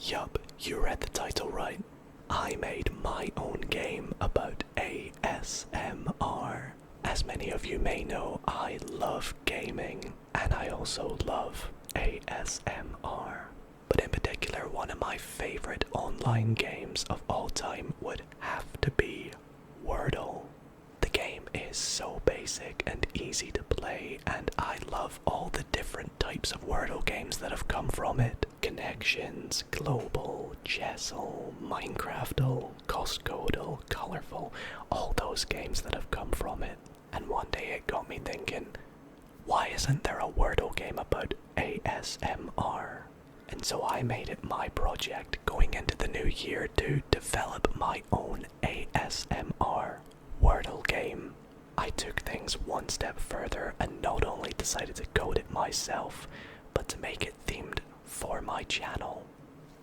Yup, you read the title right. I made my own game about ASMR. As many of you may know, I love gaming, and I also love ASMR. But in particular, one of my favorite online games of all time would have to be Wordle. The game is so basic and easy to play, and I love all the different types of Wordle games that have come from it. Connections, Global, Chessel, Minecraftle, Costcodle, Colorful, all those games that have come from it. And one day it got me thinking, why isn't there a Wordle game about ASMR? And so I made it my project going into the new year to develop my own ASMR Wordle game. I took things one step further and not only decided to code it myself, but to make it themed for my channel.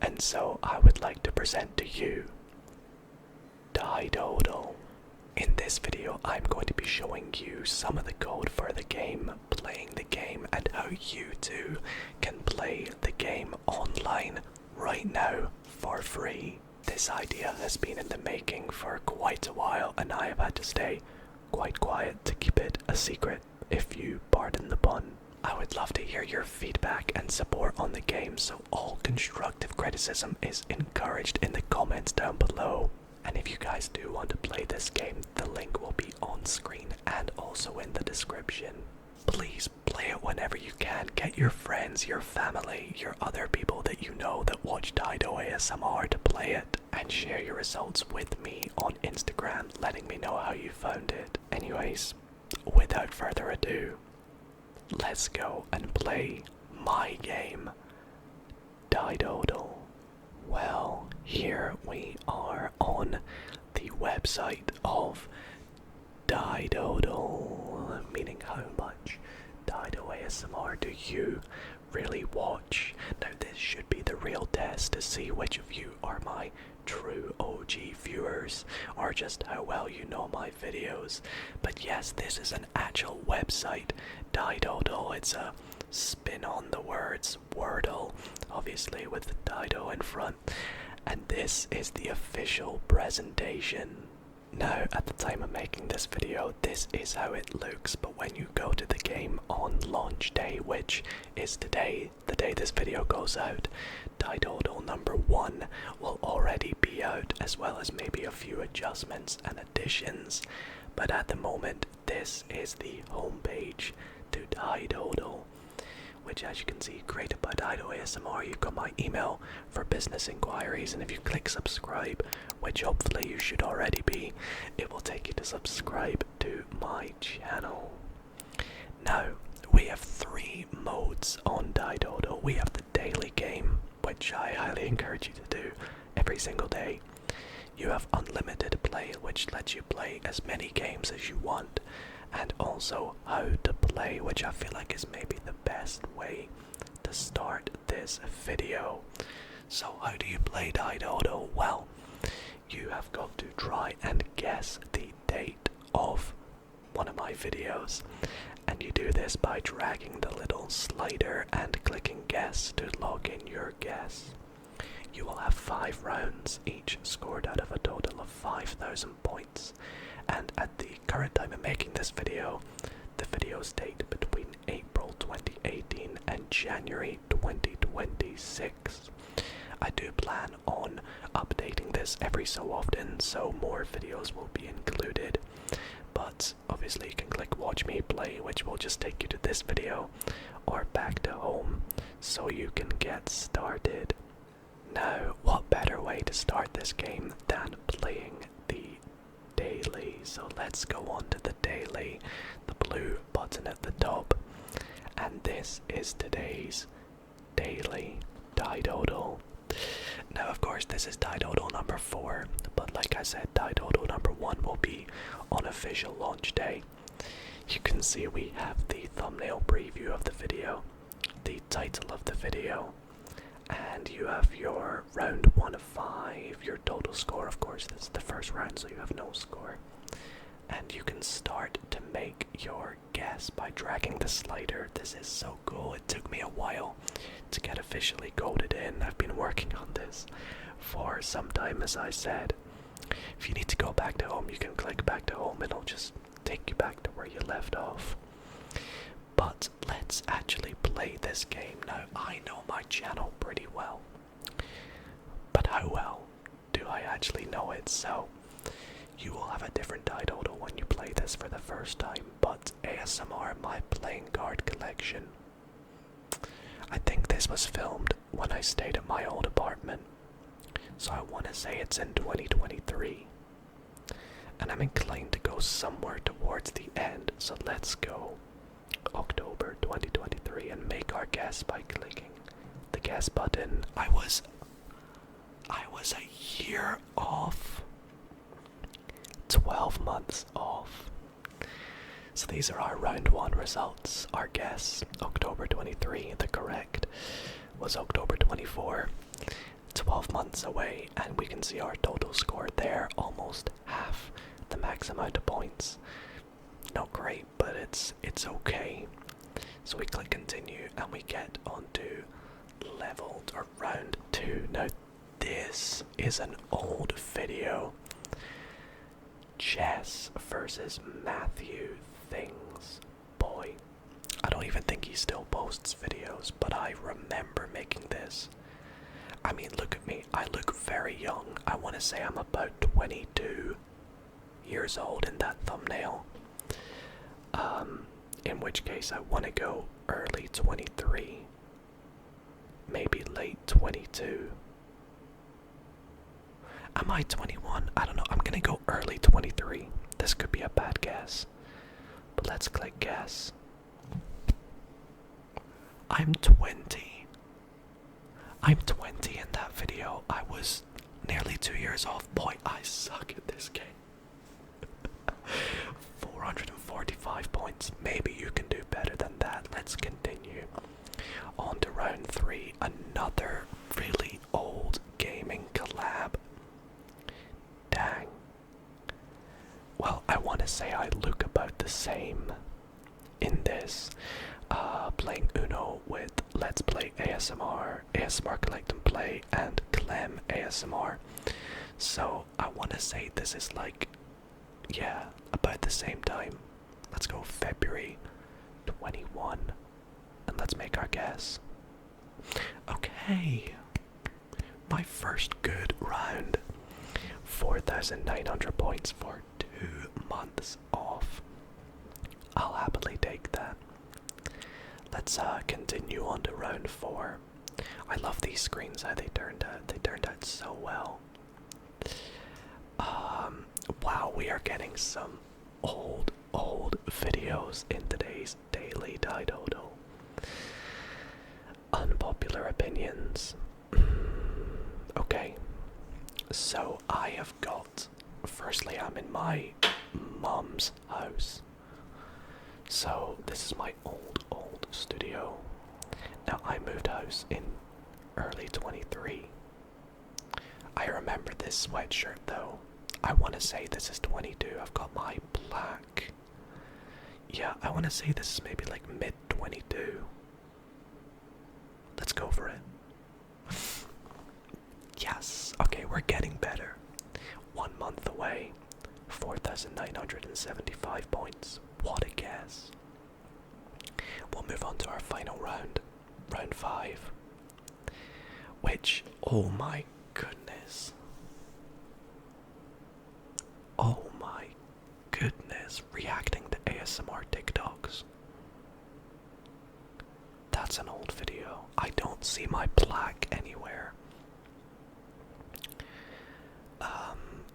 And so I would like to present to you Didodle. In this video, I'm going to be showing you some of the code for the game, playing the game, and how you too can play the game online right now for free. This idea has been in the making for quite a while, and I have had to stay quite quiet to keep it a secret, if you pardon the pun. I would love to hear your feedback and support on the game, so all constructive criticism is encouraged in the comments down below. And if you guys do want to play this game, the link will be on screen and also in the description. Please play it whenever you can. Get your friends, your family, your other people that you know that watch Dido ASMR to play it, and share your results with me on Instagram, letting me know how you found it. Anyways, without further ado, let's go and play my game, Didodle. Well, here we are on the website of Didodle, meaning how much Dido ASMR do you really watch? Now this should be the real test to see which of you are my true OG viewers, or just how well you know my videos. But yes, this is an actual website, Didodle. It's a spin on the words Wordle, obviously with Dido in front, and this is the official presentation. Now, at the time of making this video, this is how it looks, but when you go to the game on launch day, which is today, the day this video goes out, Didodle number 1 will already be out, as well as maybe a few adjustments and additions. But at the moment, this is the homepage to Didodle, which, as you can see, created by Dido ASMR. You've got my email for business inquiries, and if you click subscribe, which hopefully you should already be, it will take you to subscribe to my channel. Now, we have 3 modes on Didodle. We have the daily game, which I highly encourage you to do every single day. You have unlimited play, which lets you play as many games as you want, and also how to play, which I feel like is maybe the best way to start this video. So how do you play Didodle? Well, you have got to try and guess the date of one of my videos, and you do this by dragging the little slider and clicking guess to log in your guess. You will have 5 rounds, each scored out of a total of 5,000 points. And at the current time of making this video, the videos date between April 2018 and January 2026. I do plan on updating this every so often, so more videos will be included. But obviously you can click watch me play, which will just take you to this video or back to home, so you can get started. Now, what better way to start this game than playing the daily? So let's go on to the daily, the blue button at the top, and this is today's daily Didodle. Now, of course, this is Didodle number 4, but like I said, Didodle number 1 will be on official launch day. You can see we have the thumbnail preview of the video, the title of the video, and you have your round 1 of 5, your total score. Of course, this is the first round, so you have no score. and you can start to make your guess by dragging the slider. This is so cool. It took me a while to get officially coded in. I've been working on this for some time, as I said. If you need to go back to home, you can click back to home. It'll just take you back to where you left off. But let's actually play this game. Now, I know my channel pretty well, but how well do I actually know it? So you will have a different Didodle when you play this for the first time, but ASMR, my playing card collection. I think this was filmed when I stayed at my old apartment, so I want to say it's in 2023, and I'm inclined to go somewhere towards the end, so let's go October 2023 and make our guess by clicking the guess button. I was a year off, 12 months off. So these are our round 1 results. Our guess, October 23, the correct was October 24, 12 months away, and we can see our total score there, almost half the max amount of points. Not great, but it's okay. So we click continue and we get onto leveled or round 2. Now this is an old video. Chess versus Matthew Things. Boy, I don't even think he still posts videos, but I remember making this. I mean, look at me. I look very young. I want to say I'm about 22 years old in that thumbnail. In which case I want to go early 23, maybe late 22. Am I 21? I don't know. I'm gonna go early 23. This could be a bad guess, but let's click guess. I'm 20. I'm 20 in that video. I was nearly 2 years off. Boy, I suck at this game. 445 points. Maybe you can do better than that. Let's continue. On to round 3. Another really old gaming collab. Dang. Well, I want to say I look about the same in this. Playing Uno with Let's Play ASMR, ASMR Collect and Play, and Clem ASMR. So I want to say this is like, yeah, about the same time. Let's go February 21, and let's make our guess. Okay, my first good round. 4,900 points for 2 months off. I'll happily take that. Let's continue on to round 4. I love these screens, how they turned out. They turned out so well. Wow, we are getting some old videos in today's daily Didodle. Unpopular opinions. Okay, so I have got, firstly I'm in my mum's house. So this is my old studio. Now I moved house in early 23. I remember this sweatshirt though. I want to say this is 22. I've got my black. Yeah, I want to say this is maybe like mid 22. Let's go for it. Yes. Okay, we're getting better. 1 month away. 4,975 points. What a guess. We'll move on to our final round. Round 5. Which, oh my goodness. Oh my goodness. Reacting to ASMR TikToks. That's an old video. I don't see my plaque anywhere.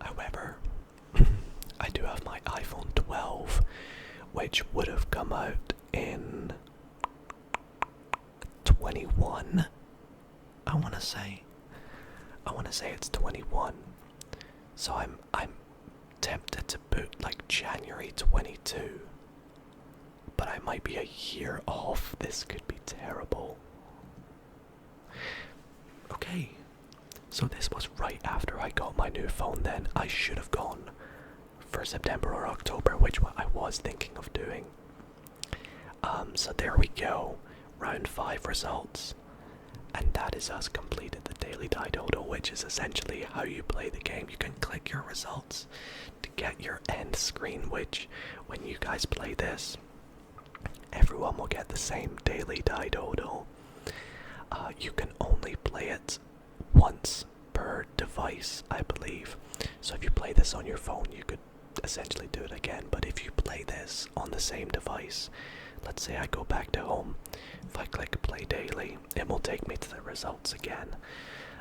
However, I do have my iPhone 12, which would have come out in 21. I want to say it's 21. So I'm tempted to put like January 22. But I might be a year off. This could be terrible. Okay. So this was right after I got my new phone then. I should have gone for September or October, which I was thinking of doing. So there we go, round 5 results, and that is us completed the daily Didodle, which is essentially how you play the game. You can click your results to get your end screen, which when you guys play this, everyone will get the same daily Didodle. You can only play it once per device, I believe. So if you play this on your phone, you could essentially do it again, but if you play this on the same device, let's say I go back to home, if I click play daily, it will take me to the results again,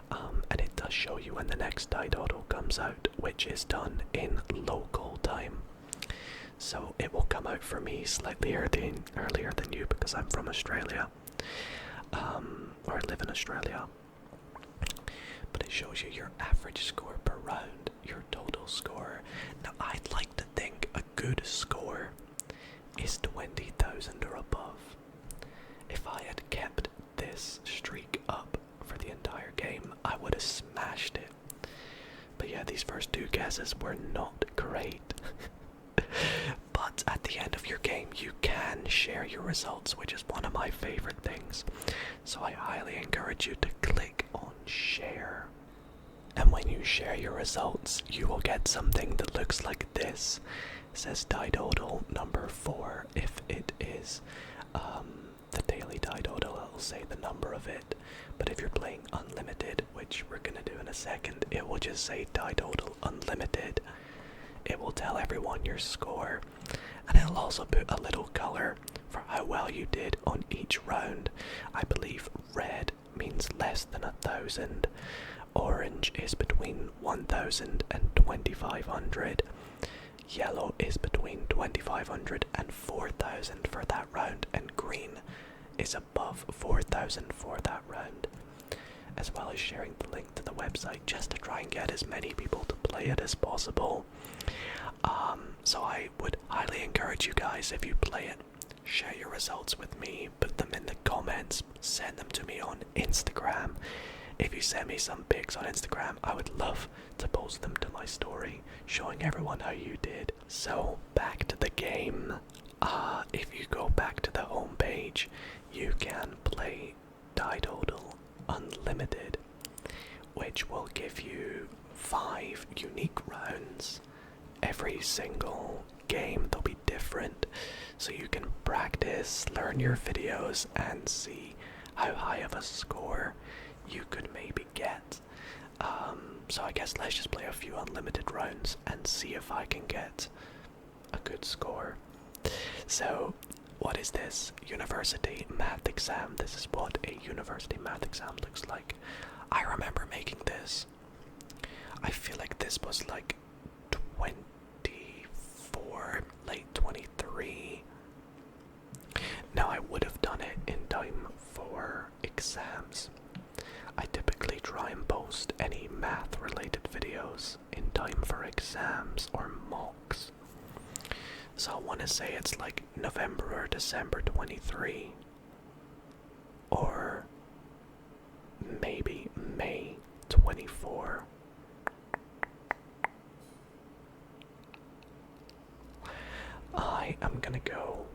and it does show you when the next Didodle comes out, which is done in local time. So it will come out for me slightly earlier than you, because I'm from Australia, or I live in Australia. But it shows you your average score per round, your total score. Now I'd like to think a good score is 20,000 or above. If I had kept this streak up for the entire game, I would have smashed it. But yeah, these first 2 guesses were not great. But at the end of your game, you can share your results, which is one of my favorite things. So I highly encourage you to click on share. And when you share your results, you will get something that looks like this. It says Didodle number 4. If it is the daily Didodle, it will say the number of it. But if you're playing unlimited, which we're going to do in a second, it will just say Didodle unlimited. It will tell everyone your score, and it'll also put a little color for how well you did on each round. I believe red means less than 1,000, orange is between 1,000 and 2,500, yellow is between 2,500 and 4,000 for that round, and green is above 4,000 for that round. As well as sharing the link to the website just to try and get as many people to play it as possible. So I would highly encourage you guys, if you play it, share your results with me, put them in the comments, send them to me on Instagram. If you send me some pics on Instagram, I would love to post them to my story, showing everyone how you did. So back to the game. If you go back to the home page, you can play Didodle Unlimited, which will give you 5 unique rounds. Every single game they'll be different, so you can practice, learn your videos, and see how high of a score you could maybe get. So I guess let's just play a few unlimited rounds and see if I can get a good score. So what is this? University math exam. This is what a university math exam looks like. I remember making this. I feel like this was like 24, late 23. Now I would have done it in time for exams. I typically try and post any math related videos in time for exams or mocks. So I want to say it's like November or December 23. Or maybe May 24. I am gonna go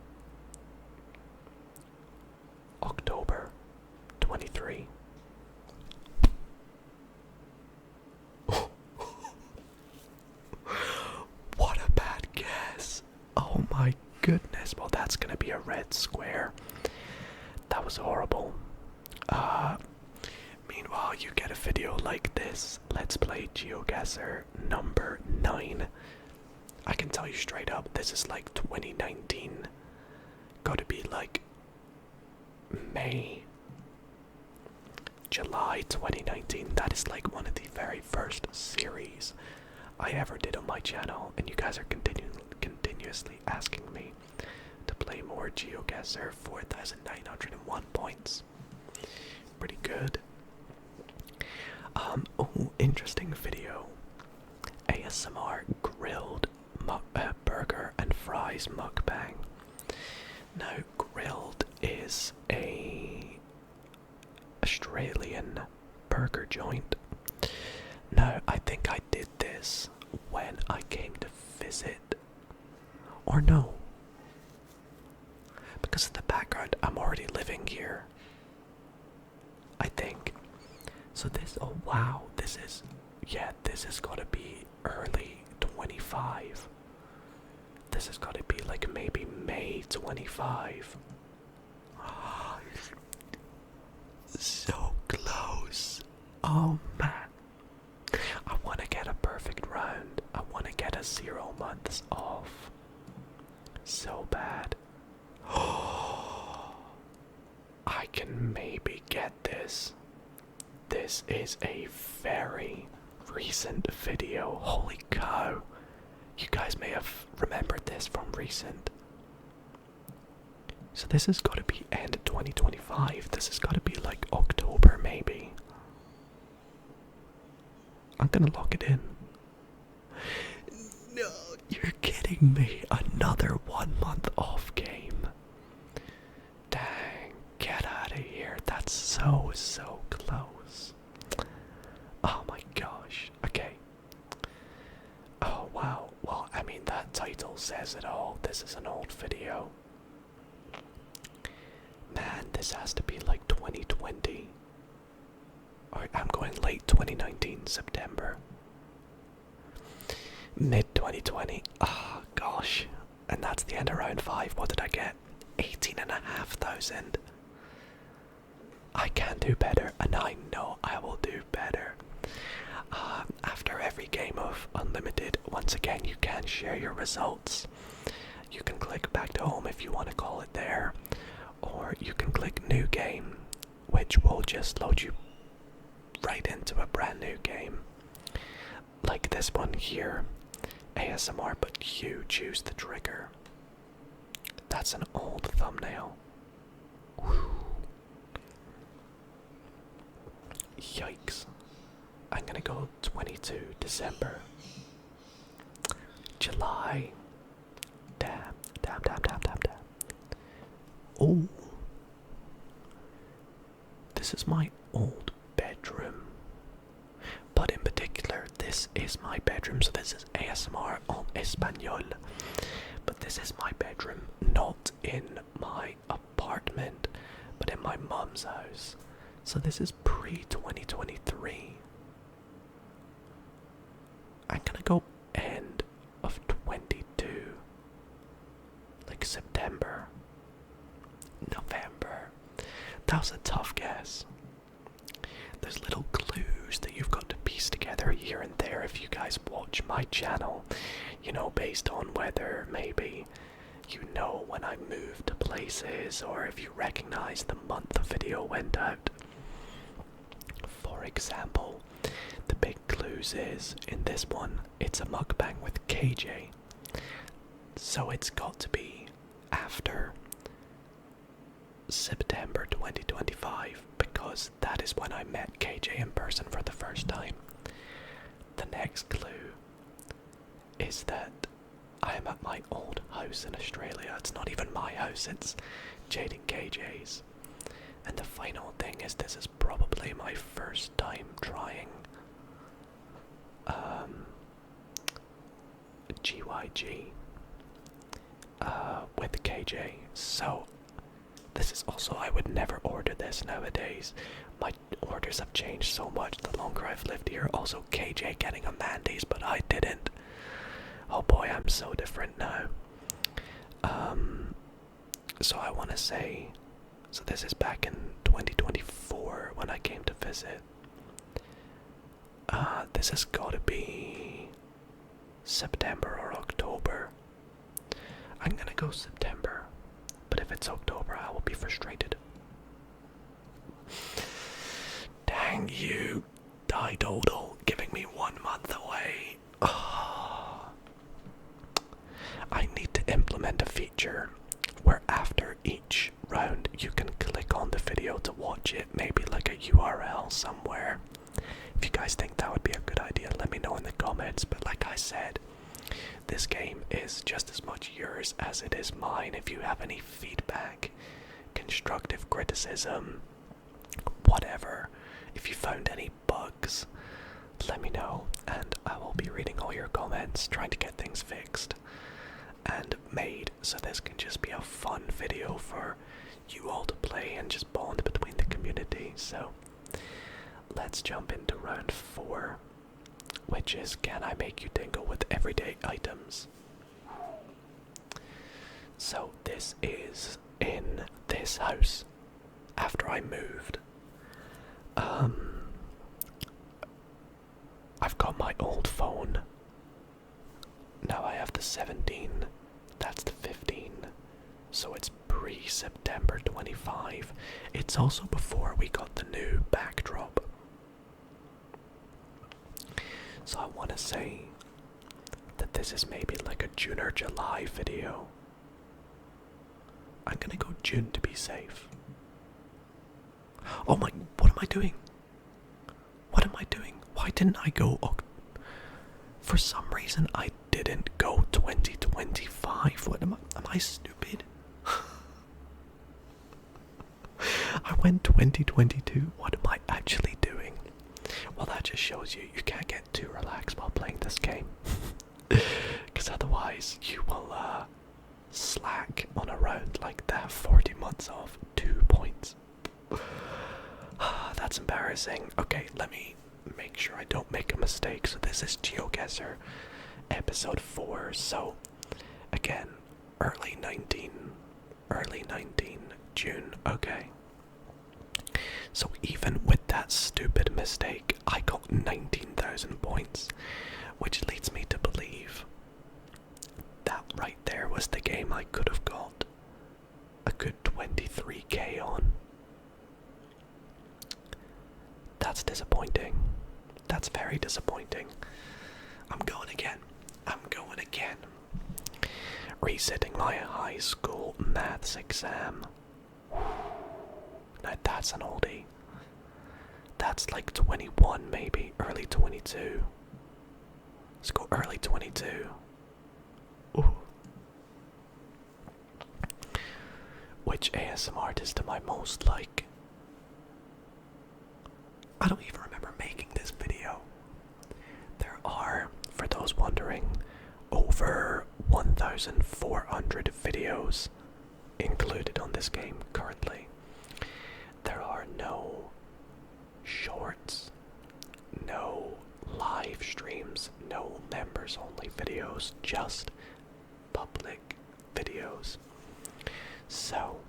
October 23. What a bad guess. Oh my goodness. Well, that's gonna be a red square. That was horrible. Meanwhile, you get a video like this. Let's play GeoGuessr number 9. I can tell you straight up, this is like 2019. Gotta be like May, July 2019. That is like one of the very first series I ever did on my channel, and you guys are continuously asking me to play more GeoGuessr. 4,901 points. Pretty good. Oh, interesting video. ASMR grilled burger and fries mukbang. Now, grilled is a Australian burger joint. Now, I think I did this when I came to visit. Or no. Because of the background, I'm already living here. I think. So this, oh wow, this is, yeah, this has got to be early 25. This has got to be like maybe May 25. So close. Oh man. I want to get a perfect round. I want to get a 0 months off. So bad. I can maybe get this. This is a very recent video. Holy cow. You guys may have remembered this from recent. So this has got to be end of 2025. This has got to be like October maybe. I'm gonna lock it in. No, you're kidding me. Another 1 month off game. Dang, get out of here. That's so close. Oh my gosh. Okay. Oh wow. Well, I mean, that title says it all. This is an old video. Man, this has to be like 2020. Or I'm going late 2019, September. Mid 2020. Ah, gosh. And that's the end of round 5. What did I get? 18,500. I can do better, and I know I will do better. After every game of Unlimited, once again, you can share your results. You can click back to home if you want to call it there, or you can click new game, which will just load you right into a brand new game. Like this one here, ASMR, but you choose the trigger. That's an old thumbnail. Whew. Yikes. I'm gonna go 22 December. July. Damn. Oh. This is my old bedroom. But in particular, this is my bedroom. So this is ASMR en Español. But this is my bedroom, not in my apartment, but in my mum's house. So this is pre-2023. I'm gonna go end of 22. Like September. November. That was a tough guess. There's little clues that you've got to piece together here and there if you guys watch my channel. You know, based on whether maybe you know when I moved to places, or if you recognize the month the video went out. For example, the big clues is, in this one, it's a mukbang with KJ. So it's got to be after September 2025, because that is when I met KJ in person for the first time. The next clue is that I am at my old house in Australia. It's not even my house, it's Jade and KJ's. And the final thing is, this is probably my first time trying GYG with KJ. So this is also, I would never order this nowadays. My orders have changed so much the longer I've lived here. Also KJ getting a Mandy's, but I didn't. Oh boy, I'm so different now. So I want to say, so this is back in 2024 when I came to visit. This has got to be September or October. I'm gonna go September, but if it's October, I will be frustrated. Dang you, Didodle, giving me 1 month away. Oh. I need to implement a feature where after each round you can click on the video to watch it, maybe like a URL somewhere. If you guys think that would be a good idea, let me know in the comments. But like I said, this game is just as much yours as it is mine. If you have any feedback, constructive criticism, whatever, if you found any bugs, let me know, and I will be reading all all your comments, trying to get things fixed and made so this can just be a fun video for you all to play and just bond between the community. So let's jump into round 4, which is, can I make you tingle with everyday items? So this is in this house after I moved. I've got my old phone. Now I have the 17. That's the 15. So it's pre-September 25. It's also before we got the new backdrop. So I want to say that this is maybe like a June or July video. I'm gonna go June to be safe. Oh my, what am I doing? What am I doing? Why didn't I go for some reason I didn't go 2025. What am I stupid? I went 2022. What am I actually doing? Well, that just shows you can't get too relaxed while playing this game. Because otherwise you will slack on a round like that. 40 months off, 2 points. That's embarrassing. Okay, let me make sure I don't make a mistake. So this is GeoGuessr episode 4. So again, early 19 June. Okay, so even with that stupid mistake, I got 19,000 points, which leads me to believe that right there was the game I could have got a good 23k on. That's disappointing. That's very disappointing. I'm going again. Resitting my high school maths exam. Now that's an oldie. That's like 21 maybe, early 22. Let's go early 22. Ooh. Which ASMR artist am I most like? I don't even remember making this video. There are, for those wondering, over 1,400 videos included on this game currently. There are no shorts, no live streams, no members only videos, just public videos. So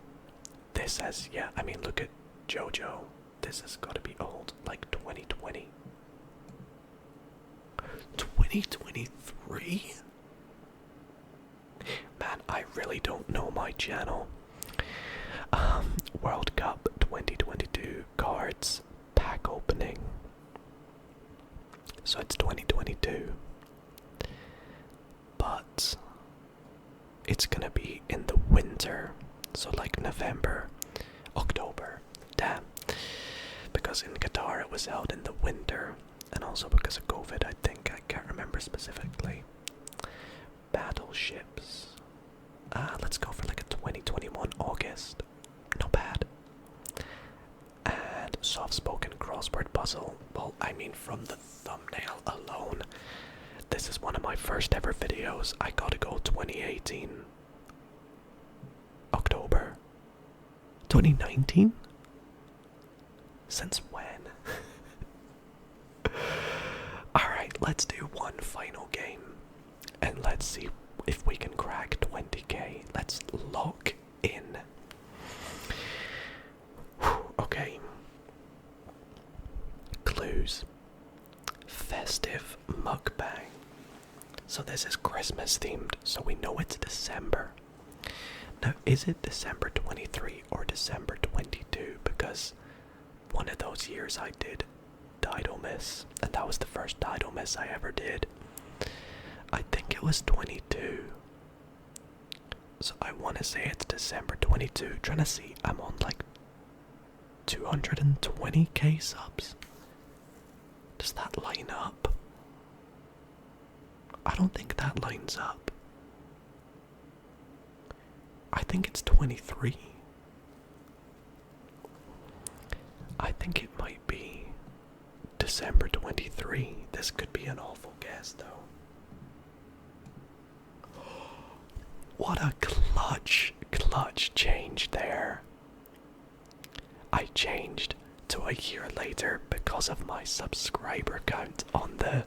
this has, yeah, I mean, look at JoJo. This has got to be old, like 2020. 2023? Man, I really don't know my channel. World Cup 2022 cards pack opening. So it's 2022. But it's gonna be in the winter. So like November, October. Damn. Because in Qatar it was held in the winter. And also because of COVID, I think. I can't remember specifically. Battleships. Let's go for like a 2021 August. Not bad. And soft-spoken crossword puzzle. Well, I mean, from the thumbnail alone, this is one of my first ever videos. I gotta go 2018. October. 2019? Since when? Alright, let's do one final game. And let's see if we can crack 20k. Let's lock in. Okay. Clues. Festive mukbang. So this is Christmas themed, so we know it's December. Now, is it December 23 or December 22? Because one of those years I did Dido Miss, and that was the first Dido Miss I ever did. I think it was 22. So I want to say it's December 22. Trying to see, I'm on like 220k subs. Does that line up? I don't think that lines up. I think it's 23. I think it might be December 23. This could be an awful guess though. What a clutch change there. I changed to a year later because of my subscriber count on the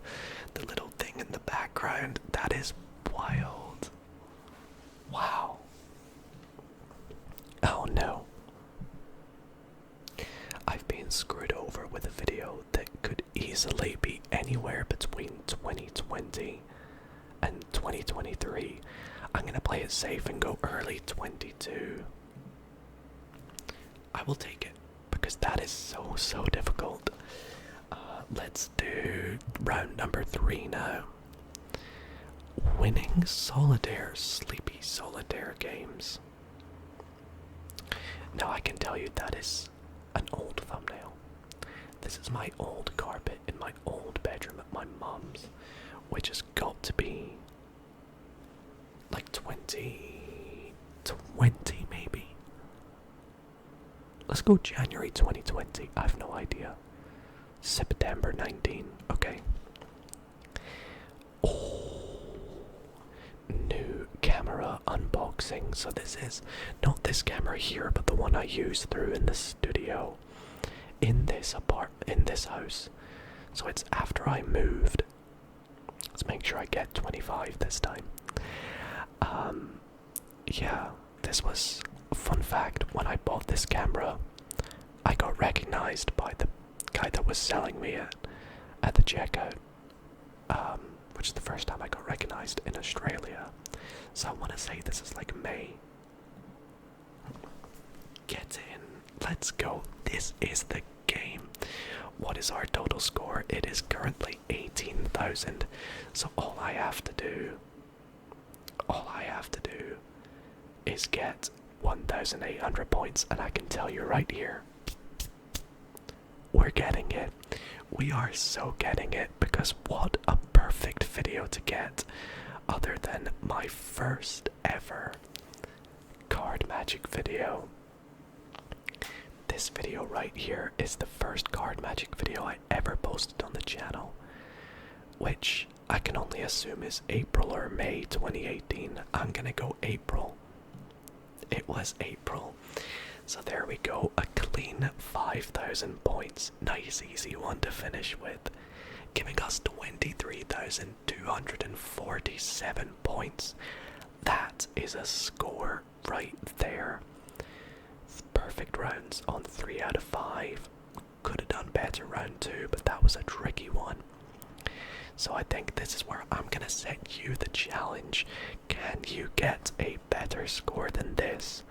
little thing in the background. That is wild. Wow. Oh no. I've been screwed over with a video that could easily be anywhere between 2020 and 2023. I'm gonna play it safe and go early 22. I will take it because that is so difficult. Let's do round number 3 now. Winning solitaire, sleepy solitaire games. Now I can tell you that is an old thumbnail. This is my old carpet in my old bedroom at my mum's, which has got to be like 2020 maybe. Let's go January 2020. I have no idea. September 19. Okay. Oh, new camera unboxing. So this is not this camera here, but the one I use through in the studio, in this house. So it's after I moved. Let's make sure I get 25 this time. Yeah, this was a fun fact. When I bought this camera, I got recognized by the guy that was selling me it at the checkout, which is the first time I got recognized in Australia. So I want to say this is like May. Get in. Let's go. This is the game. What is our total score? It is currently 18,000. So all I have to do is get 1,800 points, and I can tell you right here, we're getting it. We are so getting it, because what a perfect video to get, other than my first ever card magic video. This video right here is the first card magic video I ever posted on the channel, which I can only assume is April or May 2018. I'm gonna go April. It was April. So there we go, a clean 5,000 points. Nice easy one to finish with, giving us 23,247 points. That is a score right there. Perfect rounds on 3 out of 5. Could have done better round 2, but that was a tricky one. So I think this is where I'm gonna set you the challenge. Can you get a better score than this?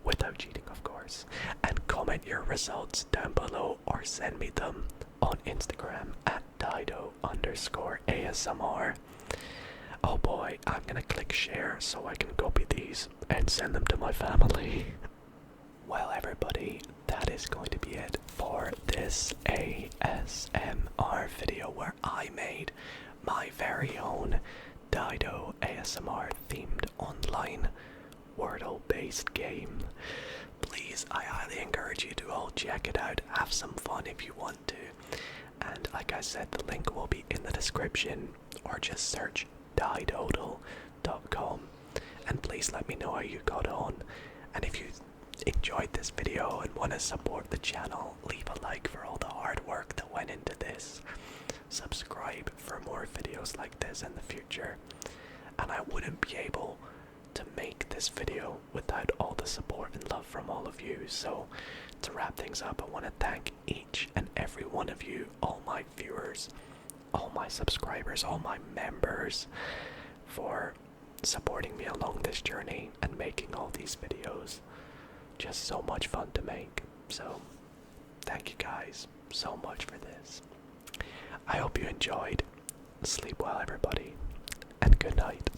Without cheating, of course. And comment your results down below, or send me them on Instagram at Dido_ASMR. Oh boy, I'm gonna click share so I can copy these and send them to my family. Well everybody, that is going to be it for this ASMR video where I made my very own Dido ASMR themed online Wordle based game. Please, I highly encourage you to all check it out, have some fun if you want to. And like I said, the link will be in the description, or just search Didodle.com. And please let me know how you got on. And if you enjoyed this video and want to support the channel, leave a like for all the hard work that went into this. Subscribe for more videos like this in the future. And I wouldn't be able to make this video without all the support and love from all of you. So to wrap things up, I want to thank each and every one of you, all my viewers, all my subscribers, all my members, for supporting me along this journey and making all these videos. Just so much fun to make. So thank you guys so much for this. I hope you enjoyed. Sleep well everybody, and good night.